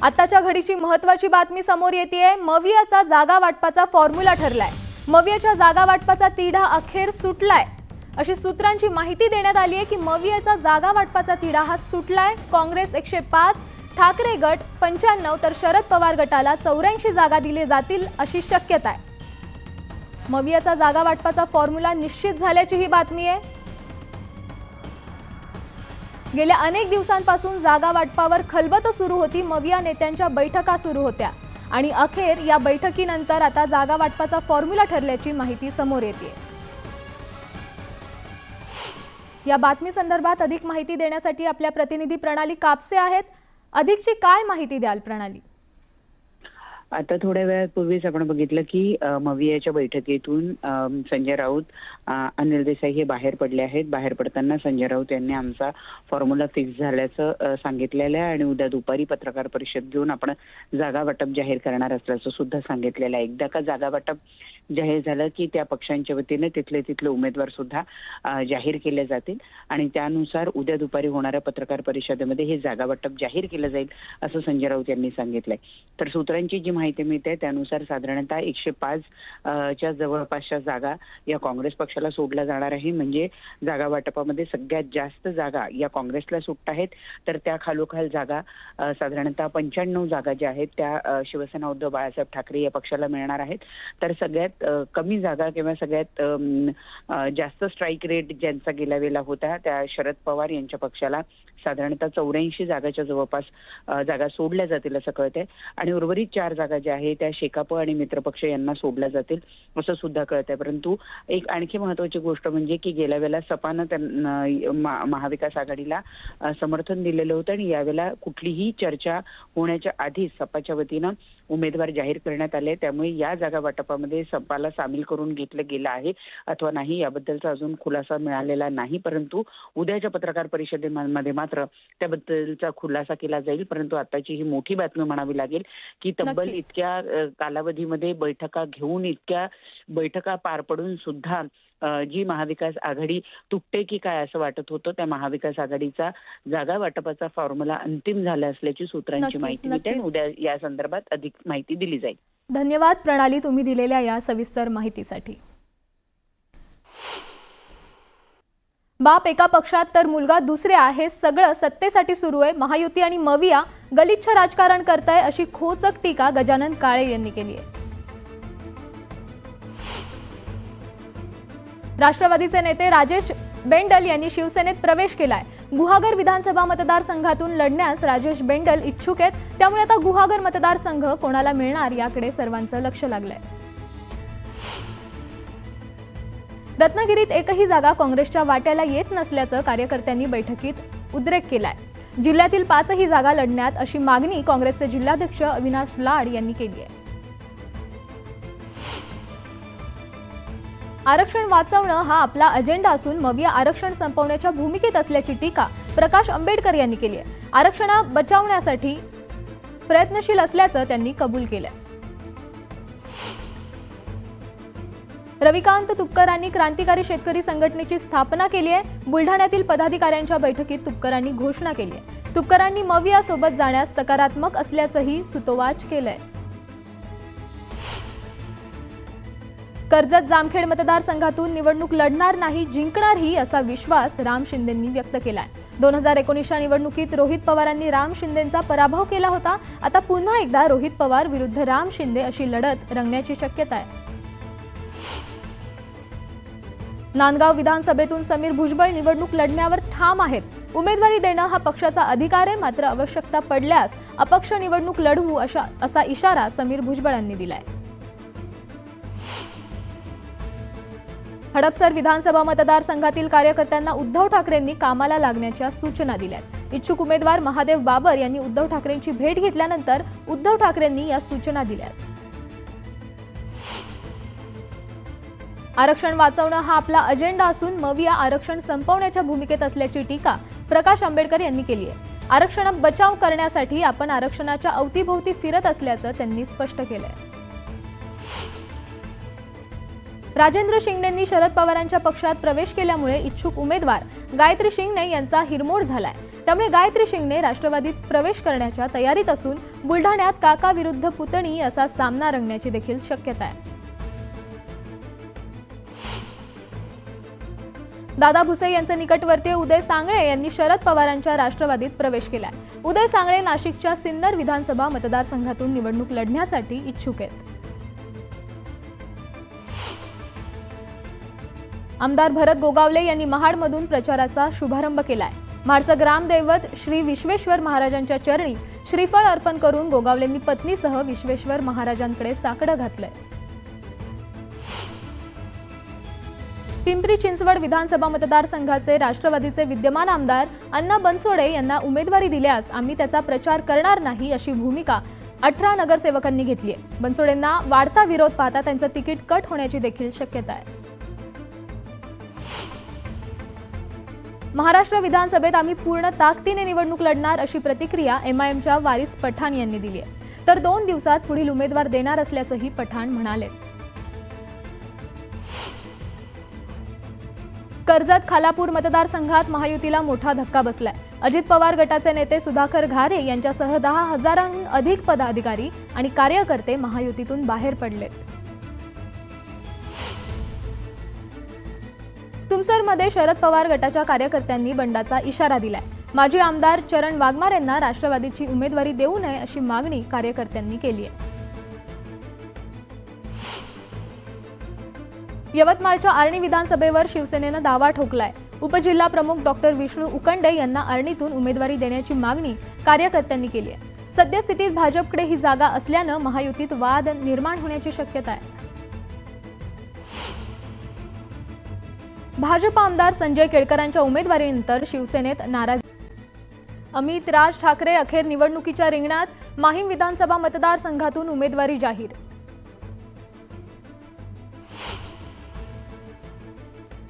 आताच्या घडीची महत्त्वाची बातमी समोर येतेय। मवियाचा जागा वाटपाचा फॉर्म्युला ठरलाय। मवियाच्या जागा वाटपाचा तिढा अखेर सुटलाय अशी सूत्रांची माहिती देण्यात आली आहे की मवियाचा जागा वाटपाचा तिढा हा सुटलाय। काँग्रेस 105, ठाकरे गट 95 तर शरद पवार गटाला 84 जागा दिले जातील अशी शक्यता आहे। मवियाचा जागा वाटपाचा फॉर्म्युला निश्चित झाल्याची ही बातमी आहे। गेल्या अनेक दिवसांपासून जागा वाटपावर खलबत सुरू होती। मविया नेत्यांच्या बैठका सुरू होत्या आणि अखेर या बैठकीनंतर आता जागा वाटपाचा फॉर्म्युला ठरल्याची माहिती समोर येते। या बातमी संदर्भात अधिक माहिती देण्यासाठी आपल्या प्रतिनिधी प्रणाली कापसे आहेत। अधिकची काय माहिती द्याल प्रणाली? आता थोड्या वेळापूर्वीच आपण बघितलं की मवियाच्या बैठकीतून संजय राऊत, अनिल देसाई हे बाहेर पडले आहेत। बाहेर पडताना संजय राऊत यांनी आमचा फॉर्म्युला फिक्स झाल्याचं सांगितलेलं आहे आणि उद्या दुपारी पत्रकार परिषद घेऊन आपण जागा वाटप जाहीर करणार असल्याचं सुद्धा सांगितलेलं आहे। एकदा का जागा वाटप जाहीर झालं की त्या पक्षांच्या वतीने तिथले उमेदवार सुद्धा जाहीर केले जातील आणि त्यानुसार उद्या दुपारी होणाऱ्या पत्रकार परिषदेमध्ये हे जागा वाटप जाहीर केलं जाईल असं संजय राऊत यांनी सांगितलंय। तर सूत्रांची जी माहिती मिळते त्यानुसार साधारणतः 105 च्या जवळपासच्या जागा या काँग्रेस पक्षाला सोडल्या जाणार आहे। म्हणजे जागा वाटपामध्ये सगळ्यात जास्त जागा या काँग्रेसला सुटत आहेत, तर त्या खालोखाल जागा साधारणतः 95 जागा ज्या आहेत त्या शिवसेना उद्धव बाळासाहेब ठाकरे या पक्षाला मिळणार आहेत। तर सगळ्यात कमी जागा किंवा सगळ्यात जास्त स्ट्राईक रेट ज्यांचा गेल्या वेळेला होता त्या शरद पवार यांच्या पक्षाला साधारणतः 84 जागाच्या जवळपास जागा सोडल्या जातील असं कळतंय आणि उर्वरित 4 जागा ज्या आहेत त्या शेकाप आणि मित्रपक्ष यांना सोडल्या जातील असं सुद्धा कळतंय। परंतु एक आणखी महत्त्वाची गोष्ट म्हणजे की गेल्या वेळेला सपानं महाविकास आघाडीला समर्थन दिलेलं होतं आणि यावेळेला कुठलीही चर्चा होण्याच्या आधी सपाच्या वतीनं उमेदवार जाहीर करण्यात आले। त्यामुळे या जागा वाटपामध्ये सपाला सामील करून घेतलं गेलं आहे अथवा नाही याबद्दलचा अजून खुलासा मिळालेला नाही, परंतु उद्याच्या पत्रकार परिषदेमध्ये मात्र त्याबद्दलचा खुलासा केला जाईल। परंतु आताची ही मोठी बातमी म्हणावी लागेल की तब्बल इतक्या कालावधीमध्ये बैठका घेऊन इतक्या बैठका पार पडून सुद्धा जी महाविकास आघाडी तुटते की काय असं वाटत होतं, त्या महाविकास आघाडीचा जागा वाटपाचा फॉर्म्युला अंतिम झाला असल्याची सूत्रांची माहिती मिळते आणि उद्या या संदर्भात अधिक माहिती दिली जाईल। धन्यवाद प्रणाली, तुम्ही दिलेल्या या सविस्तर माहितीसाठी। बाप एका पक्षात तर मुलगा दुसऱ्या, हे सगळं सत्तेसाठी सुरू आहे। महायुती आणि मविया गलिच्छ राजकारण करताय अशी खोचक टीका गजानन काळे यांनी केली आहे। राष्ट्रवादीचे नेते राजेश बेंडल यांनी शिवसेनेत प्रवेश केलाय। गुहागर विधानसभा मतदारसंघातून लढण्यास राजेश बेंडल इच्छुक आहेत, त्यामुळे आता गुहागर मतदारसंघ कोणाला मिळणार याकडे सर्वांचं लक्ष लागलंय। रत्नागिरीत एकही जागा काँग्रेसच्या वाट्याला येत नसल्याचं कार्यकर्त्यांनी बैठकीत उद्रेक केलाय। जिल्ह्यातील 5ही जागा लढण्यात अशी मागणी काँग्रेसचे जिल्हाध्यक्ष अविनाश लाड यांनी केली आहे। आरक्षण वाचवणं हा आपला अजेंडा असून मविया आरक्षण संपवण्याच्या भूमिकेत असल्याची टीका प्रकाश आंबेडकर यांनी केली आहे। आरक्षण बचावण्यासाठी प्रयत्नशील असल्याचं त्यांनी कबूल केलंय। रविकांत तुपकरांनी क्रांतिकारी शेतकरी संघटनेची स्थापना केली आहे। बुलढाण्यातील पदाधिकाऱ्यांच्या बैठकीत तुपकरांनी घोषणा केली आहे। तुपकरांनी मविया सोबत जाण्यास सकारात्मक असल्याचंही सुतोवाच केलंय। कर्जत जामखेड मतदारसंघातून निवडणूक लढणार नाही, जिंकणारही असा विश्वास राम शिंदेंनी व्यक्त केलाय। 2019च्या निवडणुकीत रोहित पवारांनी राम शिंदेंचा पराभव केला होता। आता पुन्हा एकदा रोहित पवार विरुद्ध राम शिंदे अशी लढत रंगण्याची शक्यता आहे। नांदगाव विधानसभेतून समीर भुजबळ निवडणूक लढण्यावर ठाम आहेत। उमेदवारी देणं हा पक्षाचा अधिकार आहे, मात्र आवश्यकता पडल्यास अपक्ष निवडणूक लढवू असा इशारा समीर भुजबळांनी दिलाय। हडपसर विधानसभा मतदारसंघातील कार्यकर्त्यांना उद्धव ठाकरेंनी कामाला लागण्याच्या सूचना दिल्यात। इच्छुक उमेदवार महादेव बाबर यांनी उद्धव ठाकरेंची भेट घेतल्यानंतर उद्धव ठाकरेंनी या सूचना दिल्यात। आरक्षण वाचवणं हा आपला अजेंडा असून मविया आरक्षण संपवण्याच्या भूमिकेत असल्याची टीका प्रकाश आंबेडकर यांनी केली आहे। आरक्षण बचाव करण्यासाठी आपण आरक्षणाच्या अवतीभोवती फिरत असल्याचं त्यांनी स्पष्ट केलंय। राजेंद्र शिंगणेंनी शरद पवारांच्या पक्षात प्रवेश केल्यामुळे इच्छुक उमेदवार गायत्री शिंगणे यांचा हिरमोड झालाय। त्यामुळे गायत्री शिंगणे राष्ट्रवादीत प्रवेश करण्याच्या तयारीत असून बुलढाण्यात काका विरुद्ध पुतणी असा सामना रंगण्याची देखील शक्यता आहे. दादा भुसे यांचे निकटवर्तीय उदय सांगळे यांनी शरद पवारांच्या राष्ट्रवादीत प्रवेश केलाय. उदय सांगळे नाशिकच्या सिन्नर विधानसभा मतदारसंघातून निवडणूक लढण्यासाठी इच्छुक आहेत. आमदार भरत गोगावले यांनी महाडमधून प्रचाराचा शुभारंभ केलाय. महाडचं ग्रामदैवत श्री विश्वेश्वर महाराजांच्या चरणी श्रीफळ अर्पण करून गोगावलेंनी पत्नीसह विश्वेश्वर महाराजांकडे साकडं घातलंय. पिंपरी चिंचवड विधानसभा मतदारसंघाचे राष्ट्रवादीचे विद्यमान आमदार अण्णा बनसोडे यांना उमेदवारी दिल्यास आम्ही त्याचा प्रचार करणार नाही अशी भूमिका 18 नगरसेवकांनी घेतली आहे. बनसोडेंना वाढता विरोध पाहता त्यांचं तिकीट कट होण्याची देखील शक्यता आहे. महाराष्ट्र विधानसभेत आम्ही पूर्ण ताकदीने निवडणूक लढणार अशी प्रतिक्रिया एमआयएमच्या वारिस पठाण यांनी दिली आहे. तर 2 दिवसात पुढील उमेदवार देणार असल्याचंही पठाण म्हणाले. कर्जत खालापूर मतदारसंघात महायुतीला मोठा धक्का बसलाय. अजित पवार गटाचे नेते सुधाकर घारे यांच्यासह 10,000हून अधिक पदाधिकारी आणि कार्यकर्ते महायुतीतून बाहेर पडलेत. तुमसरमध्ये शरद पवार गटाच्या कार्यकर्त्यांनी बंडाचा इशारा दिलाय. माजी आमदार चरण वाघमारे यांना राष्ट्रवादीची उमेदवारी देऊ नये अशी मागणी कार्यकर्त्यांनी केली आहे. यवतमाळच्या आर्णी विधानसभेवर शिवसेनेनं दावा ठोकलाय. उपजिल्हा प्रमुख डॉक्टर विष्णू उकंडे यांना आर्णीतून उमेदवारी देण्याची मागणी कार्यकर्त्यांनी केली आहे. सद्यस्थितीत भाजपकडे ही जागा असल्यानं महायुतीत वाद निर्माण होण्याची शक्यता आहे. भाजप आमदार संजय केळकरांच्या उमेदवारीनंतर शिवसेनेत नाराजी. अमित राज ठाकरे अखेर निवडणुकीच्या रिंगणात. माहीम विधानसभा मतदारसंघातून उमेदवारी जाहीर.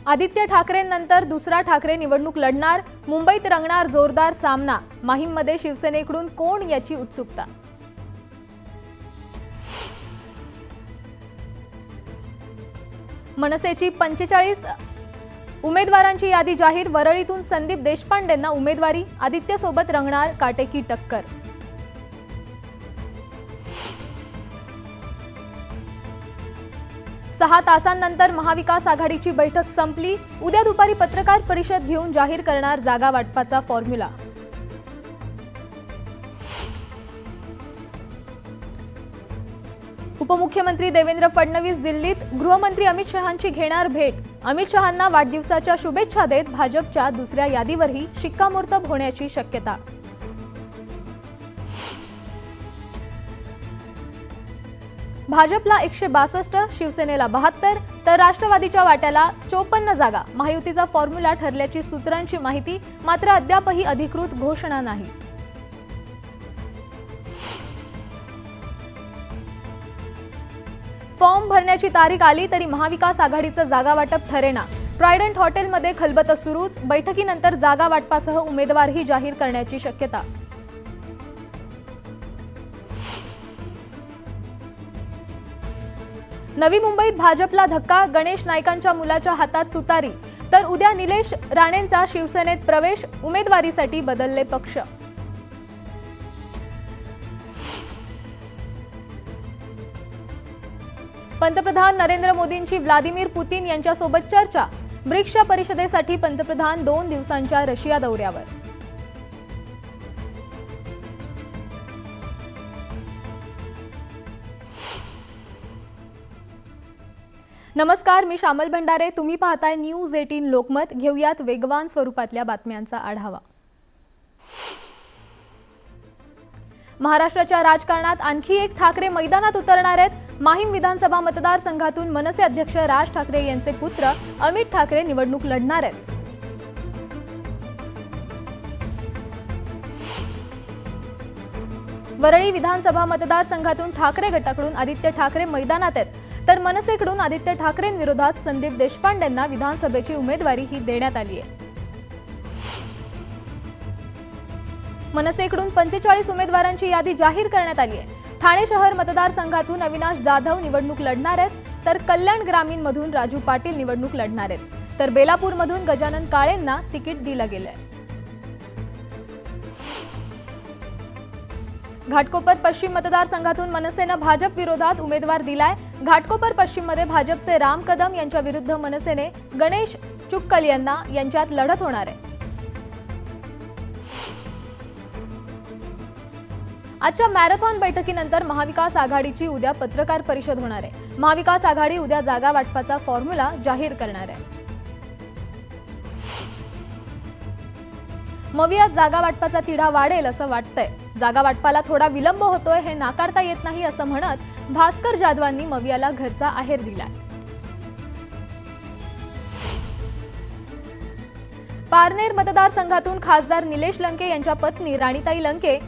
आदित्य ठाकरेंनंतर दुसरा ठाकरे निवडणूक लढणार. मुंबईत रंगणार जोरदार सामना. माहीममध्ये शिवसेनेकडून कोण याची उत्सुकता. मनसेची 45 उमेदवारांची यादी जाहीर. वरळीतून संदीप देशपांडेंना उमेदवारी. आदित्यसोबत रंगणार काटेकी टक्कर. सहा तासांनंतर महाविकास आघाडीची बैठक संपली. उद्या दुपारी पत्रकार परिषद घेऊन जाहीर करणार जागा वाटपाचा फॉर्म्युला. उपमुख्यमंत्री देवेंद्र फडणवीस दिल्लीत. गृहमंत्री अमित शहांची घेणार भेट. अमित शहांना वाढदिवसाच्या शुभेच्छा देत भाजपच्या दुसऱ्या यादीवरही शिक्कामोर्तब होण्याची शक्यता. भाजपला 162, शिवसेनेला 72 तर राष्ट्रवादीच्या वाट्याला 54 जागा. महायुतीचा फॉर्म्युला ठरल्याची सूत्रांची माहिती. मात्र अद्यापही अधिकृत घोषणा नाही. फॉर्म भरण्याची तारीख आली तरी महाविकास आघाडीचं जागा वाटप ठरेना. ट्रायडंट हॉटेलमध्ये खलबत सुरूच. बैठकीनंतर जागा वाटपासह उमेदवारही जाहीर करण्याची शक्यता. नवी मुंबईत भाजपला धक्का. गणेश नाईकांच्या मुलाच्या हातात तुतारी. तर उद्या निलेश राणेंचा शिवसेनेत प्रवेश. उमेदवारीसाठी बदलले पक्ष. पंतप्रधान नरेंद्र मोदींची व्लादिमीर पुतीन यांच्यासोबत चर्चा. ब्रिक्सच्या परिषदेसाठी पंतप्रधान 2 दिवसांच्या रशिया दौऱ्यावर. नमस्कार, मी श्यामल भंडारे. तुम्ही पाहताय न्यूज 18 लोकमत. घेऊयात वेगवान स्वरूपातल्या बातम्यांचा आढावा. महाराष्ट्राच्या राजकारणात आणखी एक ठाकरे मैदानात उतरणार आहेत. माहीम विधानसभा मतदारसंघातून मनसे अध्यक्ष राज ठाकरे यांचे पुत्र अमित ठाकरे निवडणूक लढणार आहेत. वरळी विधानसभा मतदारसंघातून ठाकरे गटाकडून आदित्य ठाकरे मैदानात आहेत. तर मनसेकडून आदित्य ठाकरेंविरोधात संदीप देशपांडेंना विधानसभेची उमेदवारी ही देण्यात आली आहे. मनसेकडून 45 उमेदवारांची यादी जाहीर करण्यात आली आहे. ठाणे शहर मतदारसंघातून अविनाश जाधव निवडणूक लढणार आहेत. तर कल्याण ग्रामीणमधून राजू पाटील निवडणूक लढणार आहेत. तर बेलापूरमधून गजानन काळेंना तिकीट दिलं गेलंय. घाटकोपर पश्चिम मतदारसंघातून मनसेनं भाजप विरोधात उमेदवार दिलाय. घाटकोपर पश्चिममध्ये भाजपचे राम कदम यांच्या विरुद्ध मनसेने गणेश चुक्कल यांच्यात लढत होणार आहे. आजच्या मॅरेथॉन बैठकीनंतर महाविकास आघाडीची उद्या पत्रकार परिषद होणार आहे. महाविकास आघाडी उद्या जागा वाटपाचा फॉर्म्युला जाहीर करणार आहे. मवियात जागा वाटपाचा तिढा वाढेल असं वाटतंय. जागा वाटपाला थोडा विलंब होतोय हे नाकारता येत नाही असं म्हणत भास्कर जाधवांनी मवियाला घरचा आहेर दिलाय. पारनेर मतदारसंघातून खासदार निलेश लंके यांच्या पत्नी राणीताई लंके